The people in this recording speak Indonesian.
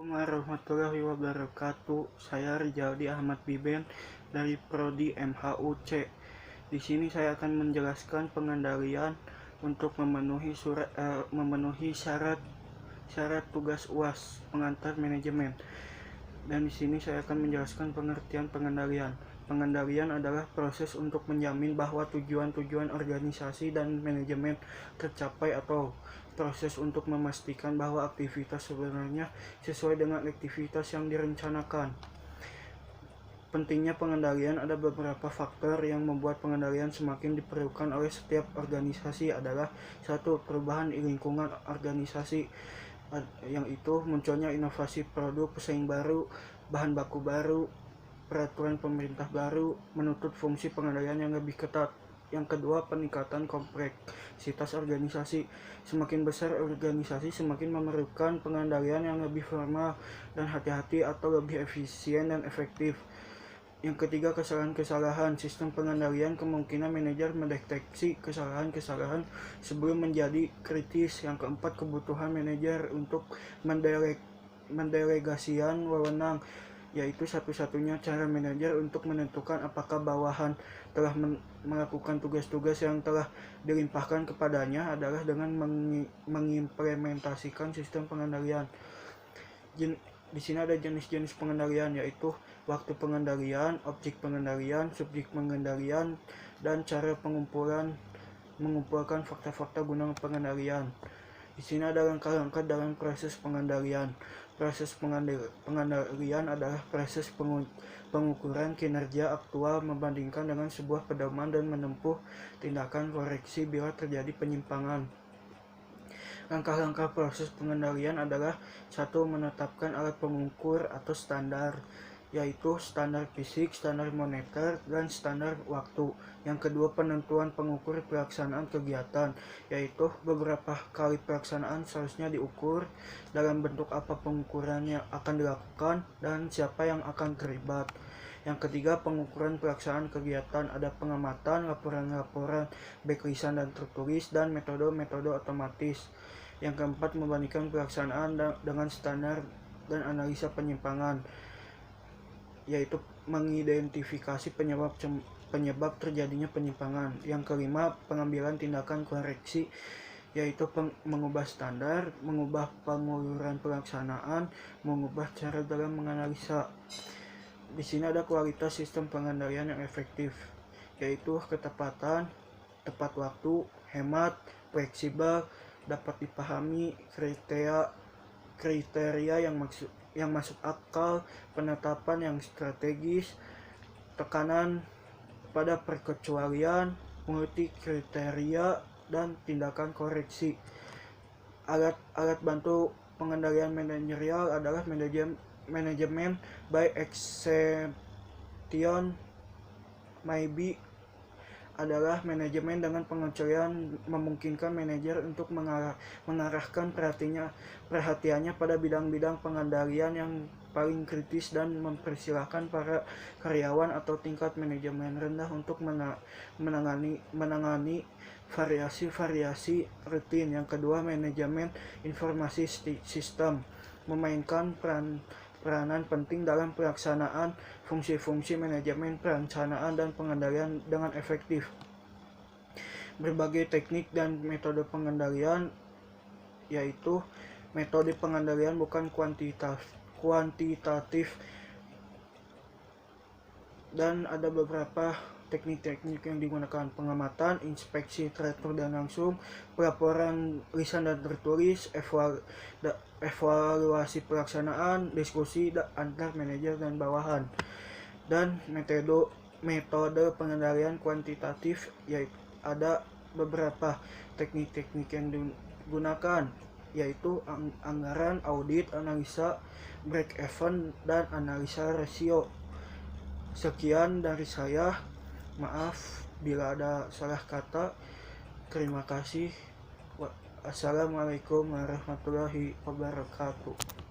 Assalamualaikum warahmatullahi wabarakatuh. Saya Rizaldi Ahmad Biben dari Prodi MHUC. Di sini saya akan menjelaskan pengendalian untuk memenuhi syarat tugas UAS pengantar manajemen. Dan di sini saya akan menjelaskan pengertian pengendalian. Pengendalian adalah proses untuk menjamin bahwa tujuan-tujuan organisasi dan manajemen tercapai atau proses untuk memastikan bahwa aktivitas sebenarnya sesuai dengan aktivitas yang direncanakan. Pentingnya pengendalian, ada beberapa faktor yang membuat pengendalian semakin diperlukan oleh setiap organisasi adalah: 1. Perubahan lingkungan organisasi, yang itu munculnya inovasi produk pesaing baru, bahan baku baru, peraturan pemerintah baru, menuntut fungsi pengendalian yang lebih ketat. Yang kedua, peningkatan kompleksitas organisasi. Semakin besar organisasi, semakin memerlukan pengendalian yang lebih formal dan hati-hati atau lebih efisien dan efektif. Yang ketiga, kesalahan-kesalahan. Sistem pengendalian kemungkinan manajer mendeteksi kesalahan-kesalahan sebelum menjadi kritis. Yang keempat, kebutuhan manajer untuk mendelegasikan wewenang, yaitu satu-satunya cara manajer untuk menentukan apakah bawahan telah melakukan tugas-tugas yang telah dilimpahkan kepadanya adalah dengan mengimplementasikan sistem pengendalian. Di sini ada jenis-jenis pengendalian, yaitu waktu pengendalian, objek pengendalian, subjek pengendalian, dan cara mengumpulkan fakta-fakta guna pengendalian. Di sini ada langkah-langkah dalam proses pengendalian. Proses pengendalian adalah proses pengukuran kinerja aktual membandingkan dengan sebuah pedoman dan menempuh tindakan koreksi bila terjadi penyimpangan. Langkah-langkah proses pengendalian adalah: 1. Menetapkan alat pengukur atau standar, yaitu standar fisik, standar moneter, dan standar waktu. Yang kedua, penentuan pengukur pelaksanaan kegiatan, yaitu beberapa kali pelaksanaan seharusnya diukur, dalam bentuk apa pengukurannya akan dilakukan, dan siapa yang akan terlibat. Yang ketiga, pengukuran pelaksanaan kegiatan, ada pengamatan, laporan-laporan baik lisan dan tertulis, dan metode-metode otomatis. Yang keempat, membandingkan pelaksanaan dengan standar dan analisa penyimpangan, yaitu mengidentifikasi penyebab terjadinya penyimpangan. Yang kelima, pengambilan tindakan koreksi, yaitu mengubah standar, mengubah pengukuran pelaksanaan, mengubah cara dalam menganalisa. Di sini ada kualitas sistem pengendalian yang efektif, yaitu ketepatan, tepat waktu, hemat, fleksibel, dapat dipahami, kriteria yang masuk akal, penetapan yang strategis, tekanan pada perkecualian, multi kriteria, dan tindakan koreksi. Alat bantu pengendalian manajerial adalah manajemen by exception, maybe adalah manajemen dengan pengecualian memungkinkan manajer untuk mengarahkan perhatiannya pada bidang-bidang pengendalian yang paling kritis dan mempersilahkan para karyawan atau tingkat manajemen rendah untuk menangani variasi-variasi rutin. Yang kedua, manajemen informasi sistem memainkan peranan penting dalam pelaksanaan fungsi-fungsi manajemen perencanaan dan pengendalian dengan efektif. Berbagai teknik dan metode pengendalian, yaitu metode pengendalian bukan kuantitatif, dan ada beberapa teknik-teknik yang digunakan: pengamatan, inspeksi teratur dan langsung, pelaporan lisan dan tertulis, evaluasi pelaksanaan, diskusi antar manajer dan bawahan. Dan metode pengendalian kuantitatif, yaitu ada beberapa teknik-teknik yang digunakan, yaitu anggaran, audit, analisa break even, dan analisa rasio. Sekian dari saya. Maaf bila ada salah kata. Terima kasih. Assalamualaikum warahmatullahi wabarakatuh.